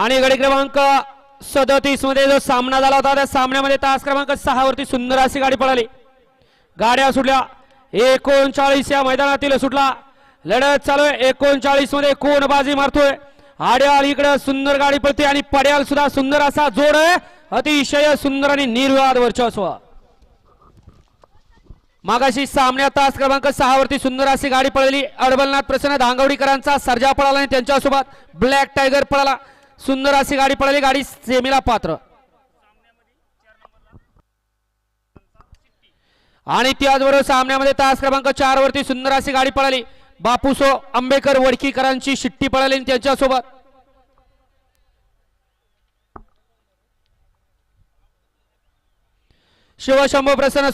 आणि गडी क्रमांक 37 मध्ये जो सामना झाला होता त्या सामन्यामध्ये तास क्रमांक 6 वरती सुंदर अशी गाडी पळाली. गाड्या सुटल्या 39 या मैदानातील सुटला. लढत चालू आहे 39 मध्ये कोण बाजी मारतोय. आड्याल इकडे सुंदर गाडी पळते आणि पड्याल सुद्धा सुंदर असा जोड आहे. अतिशय सुंदर आणि निर्विवाद वर्चस्व. मागाशी सामन्यात तास क्रमांक 6 वरती सुंदर अशी गाडी पळली. अडबलनाथ प्रसन्न धांगवडीकरांचा सर्जा पळाला आणि त्यांच्यासोबत ब्लॅक टायगर पळाला. सुंदर अशी गाडी पळाली. गाडी सेमीला पात्र. आणि त्याचबरोबर सामन्यामध्ये तास क्रमांक 4 वरती सुंदर अशी गाडी पळाली. बापूसो आंबेकर वडकीकरांची शिट्टी पळाली आणि त्यांच्यासोबत शिवशंभू प्रसन्न